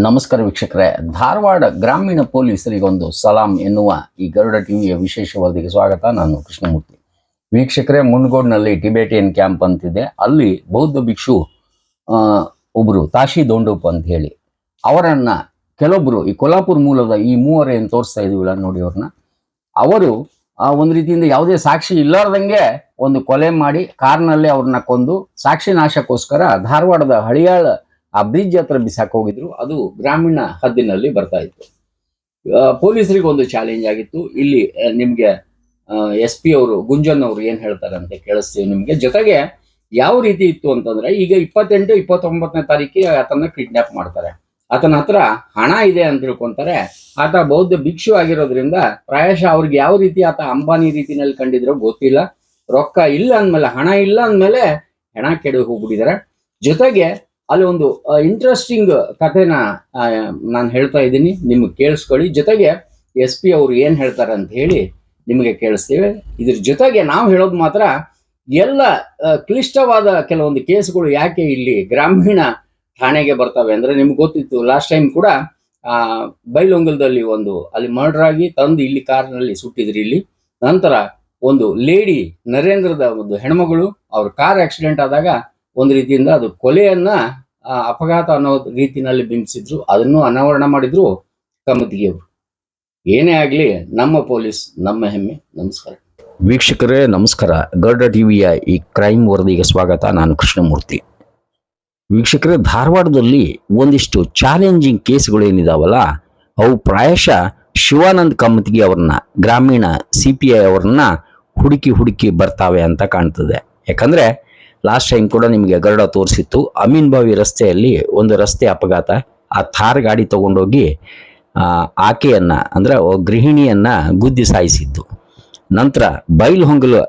ನಮಸ್ಕಾರ ವೀಕ್ಷಕರೇ, ಧಾರವಾಡ ಗ್ರಾಮೀಣ ಪೊಲೀಸರಿಗೊಂದು ಸಲಾಂ ಎನ್ನುವ ಈ ಗರುಡ ಟಿವಿಯ ವಿಶೇಷ ವರದಿಗೆ ಸ್ವಾಗತ. ನಾನು ಕೃಷ್ಣಮೂರ್ತಿ. ವೀಕ್ಷಕರೇ, ಮುನ್ಗೋಡ್ನಲ್ಲಿ ಟಿಬೇಟಿಯನ್ ಕ್ಯಾಂಪ್ ಅಂತಿದೆ. ಅಲ್ಲಿ ಬೌದ್ಧ ಭಿಕ್ಷು ಒಬ್ಬರು ತಾಶಿ ದೊಂಡೂಪ್ ಅಂತ ಹೇಳಿ ಅವರನ್ನ ಕೆಲವೊಬ್ರು ಈ ಕೊಲ್ಹಾಪುರ ಮೂಲದ ಈ ಮೂವರು ಏನು ತೋರಿಸ್ತಾ ಇದೀವಲ್ಲ ನೋಡಿ, ಅವರು ಒಂದು ರೀತಿಯಿಂದ ಯಾವುದೇ ಸಾಕ್ಷಿ ಇಲ್ಲಾರ್ದಂಗೆ ಒಂದು ಕೊಲೆ ಮಾಡಿ ಕಾರ್ನಲ್ಲಿ ಅವ್ರನ್ನ ಕೊಂದು ಸಾಕ್ಷಿ ನಾಶಕ್ಕೋಸ್ಕರ ಧಾರವಾಡದ ಹಳಿಯಾಳ ಆ ಬ್ರಿಡ್ಜ್ ಹತ್ರ ಬಿಸಾಕ್ ಹೋಗಿದ್ರು. ಅದು ಗ್ರಾಮೀಣ ಹದ್ದಿನಲ್ಲಿ ಬರ್ತಾ ಇತ್ತು. ಪೊಲೀಸರಿಗೆ ಒಂದು ಚಾಲೆಂಜ್ ಆಗಿತ್ತು. ಇಲ್ಲಿ ನಿಮ್ಗೆ SP ಅವರು ಗುಂಜನ್ ಅವರು ಏನ್ ಹೇಳ್ತಾರೆ ಅಂತ ಕೇಳಿಸ್ತೀವಿ ನಿಮ್ಗೆ. ಜೊತೆಗೆ ಯಾವ ರೀತಿ ಇತ್ತು ಅಂತಂದ್ರೆ, ಈಗ 28, 29ನೇ ತಾರೀಕಿಗೆ ಆತನ ಕಿಡ್ನಾಪ್ ಮಾಡ್ತಾರೆ. ಆತನ ಹತ್ರ ಹಣ ಇದೆ ಅಂತ ತಿಳ್ಕೊಂತಾರೆ. ಆತ ಬೌದ್ಧ ಭಿಕ್ಷು ಆಗಿರೋದ್ರಿಂದ ಪ್ರಾಯಶಃ ಅವ್ರಿಗೆ ಯಾವ ರೀತಿ ಆತ ಅಂಬಾನಿ ರೀತಿನಲ್ಲಿ ಕಂಡಿದ್ರೋ ಗೊತ್ತಿಲ್ಲ. ರೊಕ್ಕ ಇಲ್ಲ ಅಂದ್ಮೇಲೆ, ಹಣ ಇಲ್ಲ ಅಂದ್ಮೇಲೆ ಹೆಣ ಕೆಡವಿ ಹೋಗ್ಬಿಟ್ಟಿದ್ದಾರೆ. ಜೊತೆಗೆ ಅಲ್ಲಿ ಒಂದು ಇಂಟ್ರೆಸ್ಟಿಂಗ್ ಕಥೆನ ನಾನು ಹೇಳ್ತಾ ಇದ್ದೀನಿ, ನಿಮ್ಗೆ ಕೇಳಿಸ್ಕೊಳ್ಳಿ. ಜೊತೆಗೆ SP ಅವರು ಏನ್ ಹೇಳ್ತಾರೆ ಅಂತ ಹೇಳಿ ನಿಮಗೆ ಕೇಳಿಸ್ತೇವೆ. ಇದ್ರ ಜೊತೆಗೆ ನಾವು ಹೇಳೋದು ಮಾತ್ರ ಎಲ್ಲ ಕ್ಲಿಷ್ಟವಾದ ಕೆಲವೊಂದು ಕೇಸ್ಗಳು ಯಾಕೆ ಇಲ್ಲಿ ಗ್ರಾಮೀಣ ಠಾಣೆಗೆ ಬರ್ತವೆ ಅಂದ್ರೆ, ನಿಮ್ಗೆ ಗೊತ್ತಿತ್ತು ಲಾಸ್ಟ್ ಟೈಮ್ ಕೂಡ ಬೈಲೊಂಗಲದಲ್ಲಿ ಅಲ್ಲಿ ಮರ್ಡರ್ ಆಗಿ ತಂದು ಇಲ್ಲಿ ಕಾರ್ನಲ್ಲಿ ಸುಟ್ಟಿದ್ರಿ. ಇಲ್ಲಿ ನಂತರ ಒಂದು ಲೇಡಿ ನರೇಂದ್ರದ ಒಂದು ಹೆಣ್ಮಗಳು ಅವ್ರ ಕಾರ್ ಆಕ್ಸಿಡೆಂಟ್ ಆದಾಗ ಒಂದು ರೀತಿಯಿಂದ ಅದು ಕೊಲೆಯನ್ನ ಅಪಘಾತ ಅನ್ನೋ ರೀತಿನಲ್ಲಿ ಬಿಂಬಿಸಿದ್ರು. ಅದನ್ನು ಅನಾವರಣ ಮಾಡಿದ್ರು ಕಮತಿಗೆಯವರು. ಏನೇ ಆಗ್ಲಿ, ನಮ್ಮ ಪೊಲೀಸ್ ನಮ್ಮ ಹೆಮ್ಮೆ. ನಮಸ್ಕಾರ ವೀಕ್ಷಕರೇ, ನಮಸ್ಕಾರ. ಗರುಡ ಟಿವಿಯ ಈ ಕ್ರೈಮ್ ವರದಿಗೆ ಸ್ವಾಗತ. ನಾನು ಕೃಷ್ಣಮೂರ್ತಿ. ವೀಕ್ಷಕರೇ, ಧಾರವಾಡದಲ್ಲಿ ಒಂದಿಷ್ಟು ಚಾಲೆಂಜಿಂಗ್ ಕೇಸ್ಗಳು ಏನಿದಾವಲ್ಲ, ಅವು ಪ್ರಾಯಶಃ ಶಿವಾನಂದ್ ಕಮತಿಗೆ ಅವ್ರನ್ನ, ಗ್ರಾಮೀಣ CPI ಅವ್ರನ್ನ ಹುಡುಕಿ ಬರ್ತಾವೆ ಅಂತ ಕಾಣ್ತದೆ. ಯಾಕಂದ್ರೆ ಲಾಸ್ಟ್ ಟೈಮ್ ಕೂಡ ನಿಮಗೆ ಗರುಡ ತೋರಿಸಿತ್ತು. ಅಮೀನ್ ಬಾವಿ ರಸ್ತೆಯಲ್ಲಿ ಒಂದು ರಸ್ತೆ ಅಪಘಾತ. ಆ ಥಾರ್ ಗಾಡಿ ತಗೊಂಡೋಗಿ ಆಕೆಯನ್ನ ಅಂದ್ರೆ ಗೃಹಿಣಿಯನ್ನ ಗುದ್ದಿ ಸಾಯಿಸಿತ್ತು. ನಂತರ ಬೈಲ್ಹೊಂಗಲು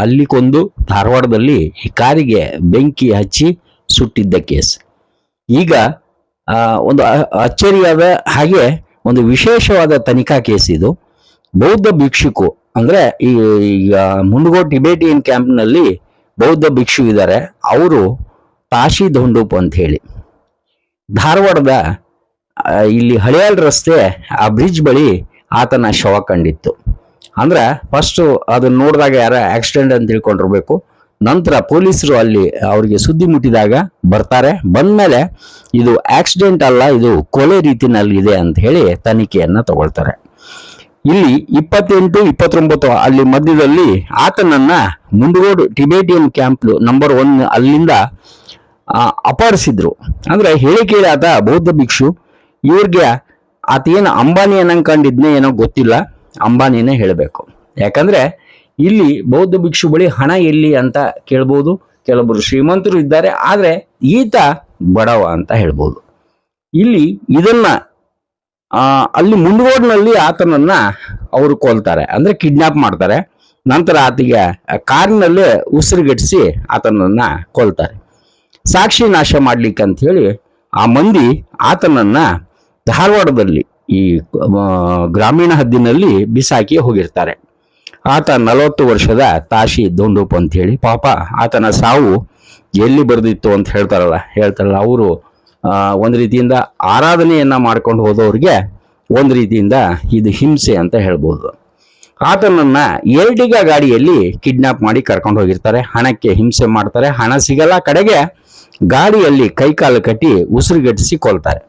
ಅಲ್ಲಿ ಕೊಂದು ಧಾರವಾಡದಲ್ಲಿ ಈ ಕಾರಿಗೆ ಬೆಂಕಿ ಹಚ್ಚಿ ಸುಟ್ಟಿದ್ದ ಕೇಸ್. ಈಗ ಒಂದು ಅಚ್ಚರಿಯಾದ ಹಾಗೆ ಒಂದು ವಿಶೇಷವಾದ ತನಿಖಾ ಕೇಸ್ ಇದು. ಬೌದ್ಧ ಭಿಕ್ಷುಕು ಅಂದ್ರೆ ಈಗ ಮುಂಡಗೋಡ್ ಟಿಬೇಟಿಯನ್ ಕ್ಯಾಂಪ್ನಲ್ಲಿ ಬೌದ್ಧ ಭಿಕ್ಷು ಇದ್ದಾರೆ. ಅವರು ತಾಶಿ ದೊಂಡೂಪ್ ಅಂತ ಹೇಳಿ ಧಾರವಾಡದ ಇಲ್ಲಿ ಹಳಿಯಾಳ್ ರಸ್ತೆ ಆ ಬ್ರಿಡ್ಜ್ ಬಳಿ ಆತನ ಶವ ಕಂಡಿತ್ತು. ಅಂದ್ರೆ ಫಸ್ಟ್ ಅದನ್ನ ನೋಡಿದಾಗ ಯಾರ ಆಕ್ಸಿಡೆಂಟ್ ಅಂತ ತಿಳ್ಕೊಂಡಿರ್ಬೇಕು. ನಂತರ ಪೊಲೀಸರು ಅಲ್ಲಿ ಅವ್ರಿಗೆ ಸುದ್ದಿ ಮುಟ್ಟಿದಾಗ ಬರ್ತಾರೆ. ಬಂದ್ಮೇಲೆ ಇದು ಆಕ್ಸಿಡೆಂಟ್ ಅಲ್ಲ, ಇದು ಕೊಲೆ ರೀತಿನಲ್ಲಿ ಇದೆ ಅಂತ ಹೇಳಿ ತನಿಖೆಯನ್ನ ತಗೊಳ್ತಾರೆ. ಇಲ್ಲಿ 28, 29 ಅಲ್ಲಿ ಮಧ್ಯದಲ್ಲಿ ಆತನನ್ನ ಮುಂಡಗೋಡ್ ಟಿಬೇಟಿಯನ್ ಕ್ಯಾಂಪ್ ನಂಬರ್ 1 ಅಲ್ಲಿಂದ ಅಪಹರಿಸಿದ್ರು. ಅಂದ್ರೆ ಹೇಳಿ ಕೇಳಿ ಆತ ಬೌದ್ಧ ಭಿಕ್ಷು. ಇವ್ರಿಗೆ ಆತ ಏನು ಅಂಬಾನಿ ಅನ್ನಂಕೊಂಡಿದ್ನೇ ಏನೋ ಗೊತ್ತಿಲ್ಲ, ಅಂಬಾನಿನೇ ಹೇಳಬೇಕು. ಯಾಕಂದ್ರೆ ಇಲ್ಲಿ ಬೌದ್ಧ ಭಿಕ್ಷು ಬಳಿ ಹಣ ಎಲ್ಲಿ ಅಂತ ಕೇಳ್ಬೋದು. ಕೆಲವೊಬ್ರು ಶ್ರೀಮಂತರು ಇದ್ದಾರೆ, ಆದ್ರೆ ಈತ ಬಡವ ಅಂತ ಹೇಳ್ಬೋದು. ಇಲ್ಲಿ ಇದನ್ನ ಅಲ್ಲಿ ಮುಂಡಗೋಡ್ನಲ್ಲಿ ಆತನನ್ನ ಅವರು ಕೊಲ್ತಾರೆ, ಅಂದ್ರೆ ಕಿಡ್ನಾಪ್ ಮಾಡ್ತಾರೆ. ನಂತರ ಆತಗೆ ಕಾರಿನಲ್ಲೇ ಉಸಿರುಗಟ್ಟಿಸಿ ಆತನನ್ನ ಕೊಲ್ತಾರೆ, ಸಾಕ್ಷಿ ನಾಶ ಮಾಡ್ಲಿಕ್ಕೆ ಅಂತ ಹೇಳಿ. ಆ ಮಂದಿ ಆತನನ್ನ ಧಾರವಾಡದಲ್ಲಿ ಈ ಗ್ರಾಮೀಣ ಹದ್ದಿನಲ್ಲಿ ಬಿಸಾಕಿ ಹೋಗಿರ್ತಾರೆ. ಆತ 40 ವರ್ಷದ ತಾಶಿ ದೊಂಡೂಪ್ ಅಂತ ಹೇಳಿ. ಪಾಪ ಆತನ ಸಾವು ಎಲ್ಲಿ ಬರ್ದಿತ್ತು ಅಂತ ಹೇಳ್ತಾರಲ್ಲ ಅವರು ಒಂದು ರೀತಿಯಿಂದ ಆರಾಧನೆಯನ್ನ ಮಾಡ್ಕೊಂಡು ಹೋದವ್ರಿಗೆ ಒಂದು ರೀತಿಯಿಂದ ಇದು ಹಿಂಸೆ ಅಂತ ಹೇಳ್ಬೋದು. ಆತನನ್ನ Ertiga ಗಾಡಿಯಲ್ಲಿ ಕಿಡ್ನಾಪ್ ಮಾಡಿ ಕರ್ಕೊಂಡು ಹೋಗಿರ್ತಾರೆ. ಹಣಕ್ಕೆ ಹಿಂಸೆ ಮಾಡ್ತಾರೆ. ಹಣ ಸಿಗಲ್ಲ, ಕಡೆಗೆ ಗಾಡಿಯಲ್ಲಿ ಕೈಕಾಲು ಕಟ್ಟಿ ಉಸಿರುಗಟ್ಟಿಸಿ ಕೊಲ್ತಾರೆ.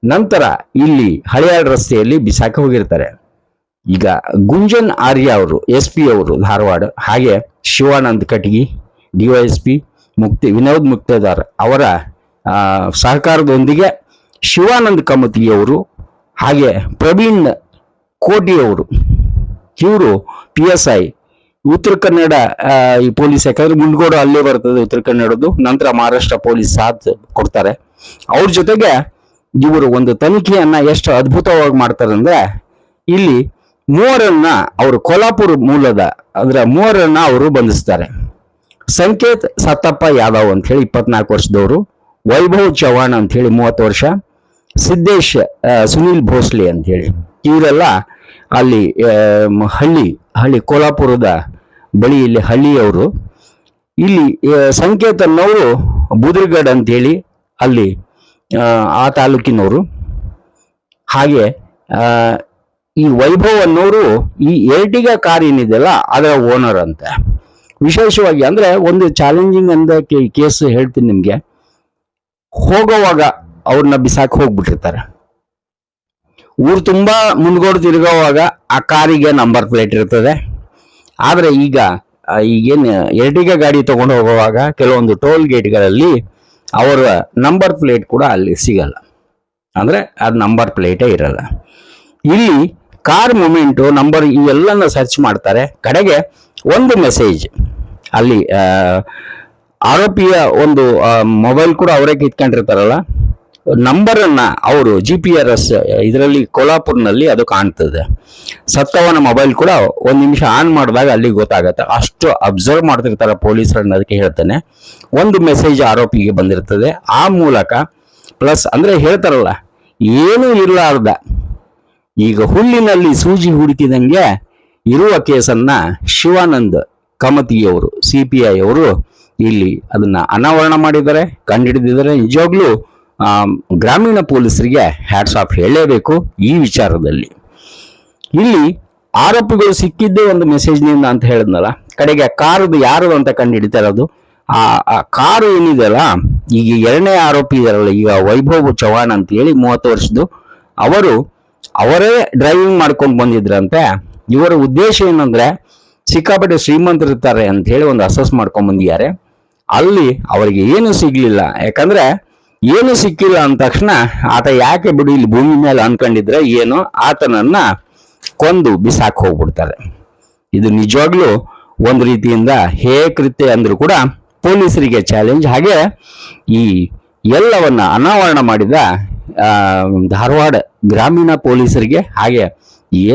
ನಂತರ ಇಲ್ಲಿ ಹಳಿಯಾಳ್ ರಸ್ತೆಯಲ್ಲಿ ಬಿಸಾಕಿ ಹೋಗಿರ್ತಾರೆ. ಈಗ ಗುಂಜನ್ ಆರ್ಯ ಅವರು SP ಅವರು ಧಾರವಾಡ, ಹಾಗೆ ಶಿವಾನಂದ್ ಕಟಗಿ DYSP ವಿನೋದ್ ಮುಕ್ತೇದಾರ್ ಅವರ ಸಹಕಾರದೊಂದಿಗೆ ಶಿವಾನಂದ್ ಕಮತಿಯವರು ಹಾಗೆ ಪ್ರವೀಣ್ ಕೋಟಿಯವರು, ಇವರು PSI ಉತ್ತರ ಕನ್ನಡ ಈ ಪೊಲೀಸ್. ಯಾಕಂದ್ರೆ ಮುಂಡಗೋಡು ಅಲ್ಲೇ ಬರ್ತದೆ ಉತ್ತರ ಕನ್ನಡದ್ದು. ನಂತರ ಮಹಾರಾಷ್ಟ್ರ ಪೊಲೀಸ್ ಸಾಥ್ ಕೊಡ್ತಾರೆ. ಅವ್ರ ಜೊತೆಗೆ ಇವರು ಒಂದು ತನಿಖೆಯನ್ನ ಎಷ್ಟು ಅದ್ಭುತವಾಗಿ ಮಾಡ್ತಾರೆ ಅಂದ್ರೆ, ಇಲ್ಲಿ ಮೂವರನ್ನ ಅವರು ಕೊಲ್ಹಾಪುರ ಮೂಲದ ಅಂದ್ರೆ ಮೂವರನ್ನ ಅವರು ಬಂಧಿಸ್ತಾರೆ. ಸಂಕೇತ್ ಸತ್ತಪ್ಪ ಯಾದವ್ ಅಂತ ಹೇಳಿ 24 ವರ್ಷದವರು, ವೈಭವ್ ಚವ್ಹಾಣ್ ಅಂತ ಹೇಳಿ 30 ವರ್ಷ, ಸಿದ್ದೇಶ್ ಸುನೀಲ್ ಭೋಸ್ಲೆ ಅಂತ ಹೇಳಿ ಇವರೆಲ್ಲ ಅಲ್ಲಿ ಹಳ್ಳಿ ಕೊಲ್ಹಾಪುರದ ಬಳಿ ಇಲ್ಲಿ ಹಳ್ಳಿಯವರು. ಇಲ್ಲಿ ಸಂಕೇತ್ ಅನ್ನೋರು ಬುದ್ರಗಡ್ ಅಂತ ಹೇಳಿ ಅಲ್ಲಿ ಆ ತಾಲೂಕಿನವರು. ಹಾಗೆ ಈ ವೈಭವ್ ಅನ್ನೋರು ಈ ಎರ್ಟಿಗಾ ಕಾರ್ ಏನಿದೆಯಲ್ಲ ಅದರ ಓನರ್ ಅಂತೆ. ವಿಶೇಷವಾಗಿ ಅಂದ್ರೆ ಒಂದು ಚಾಲೆಂಜಿಂಗ್ ಅಂದ ಕೇಸ್ ಹೇಳ್ತೀನಿ ನಿಮ್ಗೆ. ಹೋಗೋವಾಗ ಅವ್ರನ್ನ ಬಿಸಾಕ್ ಹೋಗ್ಬಿಟ್ಟಿರ್ತಾರೆ. ಊರು ತುಂಬಾ ಮುಂದ್ಗೋಡು ತಿರುಗೋವಾಗ ಆ ಕಾರಿಗೆ ನಂಬರ್ ಪ್ಲೇಟ್ ಇರ್ತದೆ. ಆದ್ರೆ ಈಗೇನು ಎರ್ಟಿಗಾ ಗಾಡಿ ತಗೊಂಡು ಹೋಗುವಾಗ ಕೆಲವೊಂದು ಟೋಲ್ ಗೇಟ್ಗಳಲ್ಲಿ ಅವರ ನಂಬರ್ ಪ್ಲೇಟ್ ಕೂಡ ಅಲ್ಲಿ ಸಿಗಲ್ಲ, ಅಂದ್ರೆ ಅದು ನಂಬರ್ ಪ್ಲೇಟೇ ಇರಲ್ಲ. ಇಲ್ಲಿ ಕಾರ್ ಮೂಮೆಂಟು ನಂಬರ್ ಇವೆಲ್ಲನ ಸರ್ಚ್ ಮಾಡ್ತಾರೆ. ಕಡೆಗೆ ಒಂದು ಮೆಸೇಜ್ ಅಲ್ಲಿ ಆರೋಪಿಯ ಒಂದು ಮೊಬೈಲ್ ಕೂಡ ಅವರೇ ಕಿತ್ಕೊಂಡಿರ್ತಾರಲ್ಲ, ನಂಬರನ್ನ ಅವರು GPS ಇದರಲ್ಲಿ ಕೋಲ್ಹಾಪುರ್ನಲ್ಲಿ ಅದು ಕಾಣ್ತದೆ. ಸತ್ತವನ ಮೊಬೈಲ್ ಕೂಡ ಒಂದು ನಿಮಿಷ ಆನ್ ಮಾಡಿದಾಗ ಅಲ್ಲಿ ಗೊತ್ತಾಗತ್ತೆ. ಅಷ್ಟು ಅಬ್ಸರ್ವ್ ಮಾಡ್ತಿರ್ತಾರೆ ಪೊಲೀಸರು ಅನ್ನೋದಕ್ಕೆ ಹೇಳ್ತಾನೆ. ಒಂದು ಮೆಸೇಜ್ ಆರೋಪಿಗೆ ಬಂದಿರ್ತದೆ. ಆ ಮೂಲಕ ಪ್ಲಸ್ ಅಂದ್ರೆ ಹೇಳ್ತಾರಲ್ಲ, ಏನೂ ಇರಲಾರ್ದ ಈಗ ಹುಲ್ಲಿನಲ್ಲಿ ಸೂಜಿ ಹುಡುಕಿದಂಗೆ ಇರುವ ಕೇಸನ್ನ ಶಿವಾನಂದ್ ಕಮತಿಯವರು CPI ಅವರು ಇಲ್ಲಿ ಅದನ್ನ ಅನಾವರಣ ಮಾಡಿದ್ದಾರೆ, ಕಂಡುಹಿಡಿದಿದ್ದಾರೆ. ನಿಜವಾಗ್ಲೂ ಗ್ರಾಮೀಣ ಪೊಲೀಸರಿಗೆ ಹ್ಯಾಟ್ಸ್ ಆಫ್ ಹೇಳಲೇಬೇಕು ಈ ವಿಚಾರದಲ್ಲಿ. ಇಲ್ಲಿ ಆರೋಪಿಗಳು ಸಿಕ್ಕಿದ್ದೇ ಒಂದು ಮೆಸೇಜ್ನಿಂದ ಅಂತ ಹೇಳಿದ್ನಲ್ಲ, ಕಡೆಗೆ ಕಾರದು ಯಾರದು ಅಂತ ಕಂಡು ಹಿಡಿತಾ ಇರೋದು. ಆ ಕಾರು ಏನಿದೆಯಲ್ಲ, ಈಗ ಎರಡನೇ ಆರೋಪಿ ಇದಾರಲ್ಲ, ಈಗ ವೈಭವ್ ಚವ್ಹಾಣ್ ಅಂತ ಹೇಳಿ 30 ವರ್ಷದ್ದು, ಅವರೇ ಡ್ರೈವಿಂಗ್ ಮಾಡ್ಕೊಂಡು ಬಂದಿದ್ರಂತೆ. ಇವರ ಉದ್ದೇಶ ಏನಂದ್ರೆ ಸಿಕ್ಕಾಪಟ್ಟೆ ಶ್ರೀಮಂತರಿರ್ತಾರೆ ಅಂತ ಹೇಳಿ ಒಂದು ಅಸಸ್ ಮಾಡ್ಕೊಂಡ್ ಬಂದಿದ್ದಾರೆ. ಅಲ್ಲಿ ಅವರಿಗೆ ಏನು ಸಿಗ್ಲಿಲ್ಲ. ಯಾಕಂದ್ರೆ ಏನು ಸಿಕ್ಕಿಲ್ಲ ಅಂದ ತಕ್ಷಣ ಆತ ಯಾಕೆ ಬಿಡು ಇಲ್ಲಿ ಭೂಮಿ ಮೇಲೆ ಅನ್ಕೊಂಡಿದ್ರೆ ಏನು, ಆತನನ್ನ ಕೊಂದು ಬಿಸಾಕ್ ಹೋಗ್ಬಿಡ್ತಾರೆ. ಇದು ನಿಜವಾಗ್ಲೂ ಒಂದು ರೀತಿಯಿಂದ ಕೃತ್ಯ ಅಂದ್ರೂ ಕೂಡ ಪೊಲೀಸರಿಗೆ ಚಾಲೆಂಜ್. ಹಾಗೆ ಈ ಎಲ್ಲವನ್ನ ಅನಾವರಣ ಮಾಡಿದ ಧಾರವಾಡ ಗ್ರಾಮೀಣ ಪೊಲೀಸರಿಗೆ ಹಾಗೆ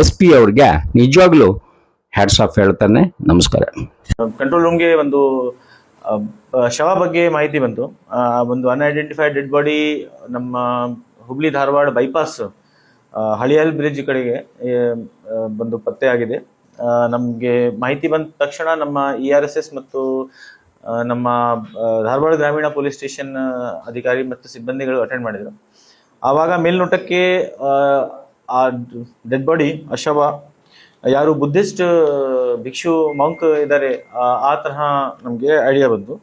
SP ಅವ್ರಿಗೆ ನಿಜವಾಗ್ಲೂ ಹ್ಯಾಟ್ಸ್ ಆಫ್ ಹೇಳ್ತಾನೆ. ನಮಸ್ಕಾರ. ಕಂಟ್ರೋಲ್ ರೂಮ್ಗೆ ಒಂದು ಶವ ಬಗ್ಗೆ ಮಾಹಿತಿ ಬಂತು. ಒಂದು ಅನ್ಐಡೆಂಟಿಫೈಡ್ ಡೆಡ್ ಬಾಡಿ ನಮ್ಮ ಹುಬ್ಳಿ ಧಾರವಾಡ ಬೈಪಾಸ್ ಹಳಿಯಲ್ ಬ್ರಿಡ್ಜ್ ಕಡೆಗೆ ಬಂದು ಪತ್ತೆ ಆಗಿದೆ. ನಮಗೆ ಮಾಹಿತಿ ಬಂದ ತಕ್ಷಣ ನಮ್ಮ ERSS ಮತ್ತು ನಮ್ಮ ಧಾರವಾಡ ಗ್ರಾಮೀಣ ಪೊಲೀಸ್ ಸ್ಟೇಷನ್ ಅಧಿಕಾರಿ ಮತ್ತು ಸಿಬ್ಬಂದಿಗಳು ಅಟೆಂಡ್ ಮಾಡಿದರು. ಆವಾಗ ಮೇಲ್ನೋಟಕ್ಕೆ ಆ ಡೆಡ್ ಬಾಡಿ, ಆ ಶವ ಯಾರು ಬುದ್ಧಿಸ್ಟ್ ಭಿಕ್ಷು ಮಂಕ್ ಇದ್ದಾರೆ ಆ ತರಹ ನಮಗೆ ಐಡಿಯಾ ಬಂತು.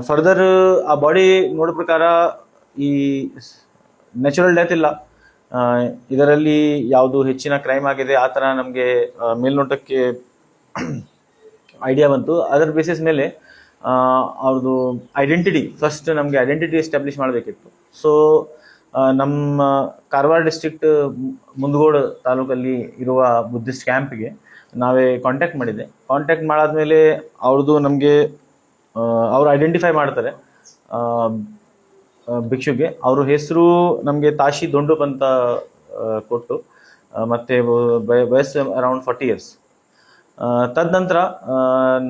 ಫರ್ದರ್ ಆ ಬಾಡಿ ನೋಡೋ ಪ್ರಕಾರ ಈ ನ್ಯಾಚುರಲ್ ಡೆತ್ ಇಲ್ಲ, ಇದರಲ್ಲಿ ಯಾವುದು ಹೆಚ್ಚಿನ ಕ್ರೈಮ್ ಆಗಿದೆ ಆ ಥರ ನಮಗೆ ಮೇಲ್ನೋಟಕ್ಕೆ ಐಡಿಯಾ ಬಂತು. ಅದರ ಬೇಸಿಸ್ ಮೇಲೆ ಅವ್ರದ್ದು ಐಡೆಂಟಿಟಿ, ಫಸ್ಟ್ ನಮಗೆ ಐಡೆಂಟಿಟಿ ಎಸ್ಟಾಬ್ಲಿಷ್ ಮಾಡಬೇಕಿತ್ತು. ಸೊ ನಮ್ಮ ಕಾರವಾರ ಡಿಸ್ಟ್ರಿಕ್ಟ್ ಮುಂದಗೋಡು ತಾಲೂಕಲ್ಲಿ ಇರುವ ಬುದ್ಧಿಸ್ಟ್ ಕ್ಯಾಂಪ್ಗೆ ನಾವೇ ಕಾಂಟ್ಯಾಕ್ಟ್ ಮಾಡಿದೆ. ಕಾಂಟ್ಯಾಕ್ಟ್ ಮಾಡಾದ್ಮೇಲೆ ಅವ್ರದ್ದು ನಮಗೆ ಅವರು ಐಡೆಂಟಿಫೈ ಮಾಡ್ತಾರೆ ಭಿಕ್ಷುಗೆ. ಅವ್ರ ಹೆಸರು ನಮಗೆ ತಾಶಿ ದೊಂಡುಪ್ ಅಂತ ಕೊಟ್ಟು, ಮತ್ತೆ ವಯಸ್ಸು ಅರೌಂಡ್ 40 years. ತದನಂತರ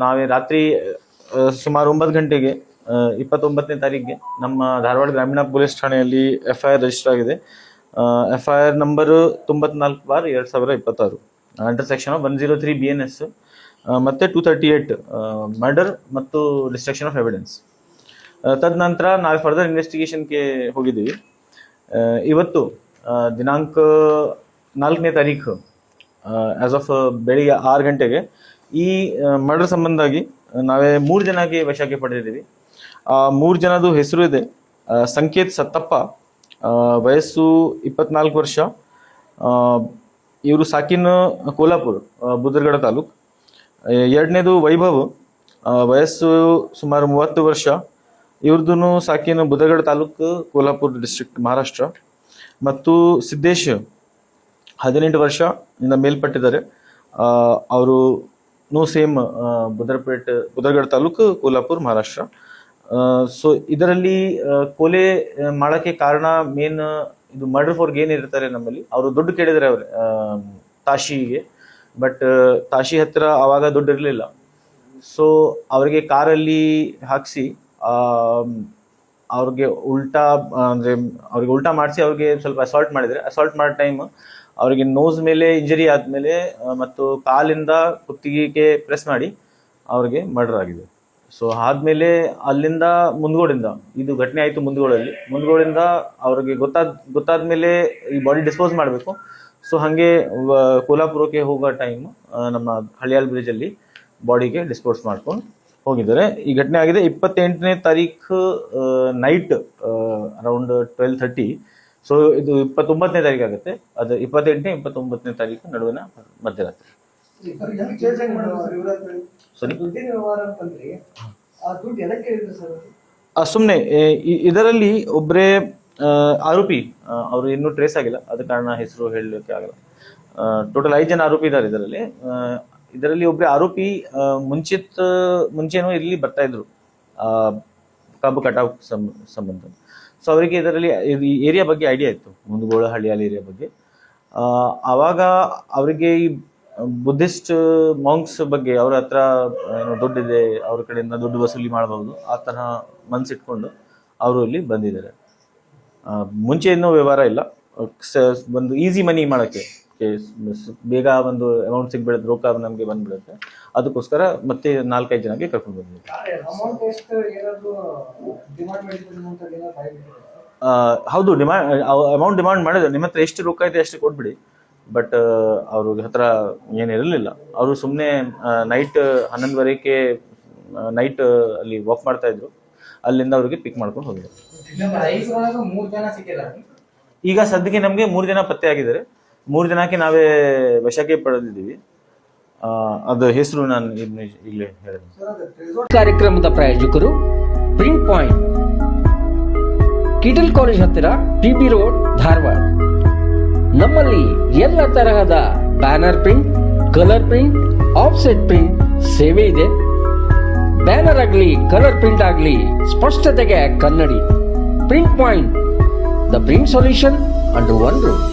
ನಾವೇ ರಾತ್ರಿ ಸುಮಾರು 9 ಗಂಟೆಗೆ 29ನೇ ತಾರೀಕಿಗೆ ನಮ್ಮ ಧಾರವಾಡ ಗ್ರಾಮೀಣ ಪೊಲೀಸ್ ಠಾಣೆಯಲ್ಲಿ FIR ರಿಜಿಸ್ಟರ್ ಆಗಿದೆ. FIR number 94/2026 under section 103 BNS ಮತ್ತು 238 ಮರ್ಡರ್ ಮತ್ತು ಡಿಸ್ಟ್ರಕ್ಷನ್ ಆಫ್ ಎವಿಡೆನ್ಸ್. ತದನಂತರ ನಾವು ಫರ್ದರ್ ಇನ್ವೆಸ್ಟಿಗೇಷನ್ಗೆ ಹೋಗಿದ್ದೀವಿ. ಇವತ್ತು ದಿನಾಂಕ 4ನೇ ತಾರೀಕು ಆಸ್ ಆಫ್ ಬೆಳಿಗ್ಗೆ 6 ಗಂಟೆಗೆ ಈ ಮರ್ಡರ್ ಸಂಬಂಧಾಗಿ ನಾವೇ 3 ಜನಕ್ಕೆ ವಶಕ್ಕೆ ಪಡೆದಿದ್ದೀವಿ. 3 ಜನದು ಹೆಸರು ಇದೆ. ಸಂಕೇತ್ ಸತ್ತಪ್ಪ, ವಯಸ್ಸು 24 ವರ್ಷ, ಇವರು ಸಾಕಿನ್ ಕೋಲ್ಹಾಪುರ್ ಬುದರ್ಗಡ ತಾಲೂಕ್. ಎರಡನೇದು ವೈಭವ್, ವಯಸ್ಸು ಸುಮಾರು 30 ವರ್ಷ, ಇವ್ರದ್ದು ಸಾಕಿನ್ ಬುದರ್ಗಡ ತಾಲೂಕು ಕೋಲ್ಹಾಪುರ್ ಡಿಸ್ಟ್ರಿಕ್ಟ್ ಮಹಾರಾಷ್ಟ್ರ. ಮತ್ತು ಸಿದ್ದೇಶ್ 18 ವರ್ಷ ಇಂದ ಮೇಲ್ಪಟ್ಟಿದ್ದಾರೆ, ಅವರು ಸೇಮ್ ಬುದರ್ಗಡ ತಾಲೂಕು ಕೋಲ್ಹಾಪುರ್ ಮಹಾರಾಷ್ಟ್ರ. ಸೊ ಇದರಲ್ಲಿ ಕೊಲೆ ಮಾಡೋಕ್ಕೆ ಕಾರಣ ಮೇನ್ ಇದು ಮರ್ಡರ್ ಫಾರ್ ಗೇನ್ ಇರ್ತಾರೆ ನಮ್ಮಲ್ಲಿ. ಅವರು ದುಡ್ಡು ಕೇಳಿದರೆ ಅವ್ರೆ ತಾಶಿಗೆ, ಬಟ್ ತಾಶಿ ಹತ್ರ ಆವಾಗ ದುಡ್ಡು ಇರಲಿಲ್ಲ. ಸೊ ಅವ್ರಿಗೆ ಕಾರಲ್ಲಿ ಹಾಕಿಸಿ ಅವ್ರಿಗೆ ಉಲ್ಟಾ ಮಾಡಿಸಿ ಅವ್ರಿಗೆ ಸ್ವಲ್ಪ ಅಸಾಲ್ಟ್ ಮಾಡಿದರೆ. ಅಸಾಲ್ಟ್ ಮಾಡೋ ಟೈಮ್ ಅವರಿಗೆ ನೋಸ್ ಮೇಲೆ ಇಂಜರಿ ಆದಮೇಲೆ ಮತ್ತು ಕಾಲಿಂದ ಕುತ್ತಿಗೆಗೆ ಪ್ರೆಸ್ ಮಾಡಿ ಅವ್ರಿಗೆ ಮರ್ಡರ್ ಆಗಿದೆ. ಸೊ ಆದ್ಮೇಲೆ ಅಲ್ಲಿಂದ ಮುಂದ್ಗೋಡಿಂದ ಇದು ಘಟನೆ ಆಯಿತು ಮುಂದ್ಗೋಡಿಂದ ಅವ್ರಿಗೆ ಗೊತ್ತಾದ್ಮೇಲೆ ಈ ಬಾಡಿ ಡಿಸ್ಪೋಸ್ ಮಾಡಬೇಕು. ಸೊ ಹಾಗೆ ಕೋಲ್ಹಾಪುರಕ್ಕೆ ಹೋಗೋ ಟೈಮ್ ನಮ್ಮ ಹಳಿಯಾಲ್ ಬ್ರಿಡ್ಜಲ್ಲಿ ಬಾಡಿಗೆ ಡಿಸ್ಪೋಸ್ ಮಾಡ್ಕೊಂಡು ಹೋಗಿದ್ದಾರೆ. ಈ ಘಟನೆ ಆಗಿದೆ 28ನೇ ತಾರೀಕು ನೈಟ್ ಅರೌಂಡ್ 12:30. ಸೊ ಇದು 29ನೇ ತಾರೀಕು ಆಗುತ್ತೆ. ಅದು 28ನೇ 29ನೇ ತಾರೀಕು ನಡುವಿನ ಮಧ್ಯರಾತ್ರಿ. ಸುಮ್ಮನೆ ಇದರಲ್ಲಿ ಒಬ್ಬರೇ ಆರೋಪಿ, ಅವರು ಇನ್ನೂ ಟ್ರೇಸ್ ಆಗಿಲ್ಲ, ಅದ ಕಾರಣ ಹೆಸರು ಹೇಳಲಿಕ್ಕೆ ಆಗಲ್ಲ. ಟೋಟಲ್ 5 ಜನ ಆರೋಪಿ ಇದ್ದಾರೆ ಇದರಲ್ಲಿ ಒಬ್ಬರೇ ಆರೋಪಿ ಮುಂಚೆನೂ ಇಲ್ಲಿ ಬರ್ತಾ ಇದ್ರು ಕಬ್ಬು ಕಟಾವ್ ಸಂಬಂಧ. ಸೊ ಅವರಿಗೆ ಇದರಲ್ಲಿ ಏರಿಯಾ ಬಗ್ಗೆ ಐಡಿಯಾ ಇತ್ತು, ಮುಂದಗೋಳ ಹಳ್ಳಿಯಾಲ್ ಏರಿಯಾ ಬಗ್ಗೆ. ಆವಾಗ ಅವರಿಗೆ ಈ ಬುದ್ಧಿಸ್ಟ್ ಮಾಂಕ್ಸ್ ಬಗ್ಗೆ ಅವ್ರ ಹತ್ರ ಏನೋ ದುಡ್ಡಿದೆ, ಅವ್ರ ಕಡೆಯಿಂದ ದುಡ್ಡು ವಸೂಲಿ ಮಾಡಬಹುದು ಆ ತರಹ ಮನ್ಸಿಟ್ಕೊಂಡು ಅವರು ಇಲ್ಲಿ ಬಂದಿದ್ದಾರೆ. ಮುಂಚೆ ಇನ್ನೂ ವ್ಯವಹಾರ ಇಲ್ಲ, ಒಂದು ಈಸಿ ಮನಿ ಮಾಡೋಕ್ಕೆ, ಬೇಗ ಒಂದು ಅಮೌಂಟ್ ಸಿಗ್ಬಿಡುತ್ತೆ, ರೊಕ್ಕ ನಮಗೆ ಬಂದ್ಬಿಡುತ್ತೆ, ಅದಕ್ಕೋಸ್ಕರ ಮತ್ತೆ 4-5 ಜನಕ್ಕೆ ಕರ್ಕೊಂಡು ಬಂದಿದ್ದೀವಿ. ಹೌದು, ಅಮೌಂಟ್ ಡಿಮಾಂಡ್ ಮಾಡಿದ್ರು. ನಿಮ್ಮ ಹತ್ರ ಎಷ್ಟು ರೊಕ್ಕ ಇದೆ ಅಷ್ಟು ಕೊಟ್ಬಿಡಿ, ಬಟ್ ಅವ್ರ ಹತ್ರ ಏನಿರಲಿಲ್ಲ. ಅವರು ಸುಮ್ಮನೆ ನೈಟ್ 11:30ಕ್ಕೆ ನೈಟ್ ಅಲ್ಲಿ ವಾಕ್ ಮಾಡ್ತಾ ಇದ್ರು, ಅಲ್ಲಿಂದ ಅವ್ರಿಗೆ ಪಿಕ್ ಮಾಡ್ಕೊಂಡು ಹೋಗಿದ್ರು. ಈಗ ಸದ್ಯಕ್ಕೆ ನಮಗೆ 3 ಜನ ಪತ್ತೆ ಆಗಿದ್ದಾರೆ. 3 ಜನಕ್ಕೆ ನಾವೇ ವಶಕ್ಕೆ ಪಡೆದಿದ್ದೀವಿ. ಅದು ಹೆಸರು ನಾನು ಈಗಲೇ ಹೇಳಿದೆ. ಕಾರ್ಯಕ್ರಮದ ಪ್ರಾಯೋಜಕರು ಪ್ರಿಂಟ್ ಪಾಯಿಂಟ್, ಕಿಟಲ್ ಕಾಲೇಜ್ ಹತ್ತಿರ, ಟಿಬಿ ರೋಡ್, ಧಾರವಾಡ. ನಮ್ಮಲ್ಲಿ ಎಲ್ಲ ತರಹದ banner print, colour print, offset print ಸೇವೆ ಇದೆ. ಬ್ಯಾನರ್ ಆಗಲಿ, ಕಲರ್ ಪ್ರಿಂಟ್ ಆಗಲಿ, ಸ್ಪಷ್ಟತೆಗೆ ಕನ್ನಡಿ. Print point, the print solution under one roof.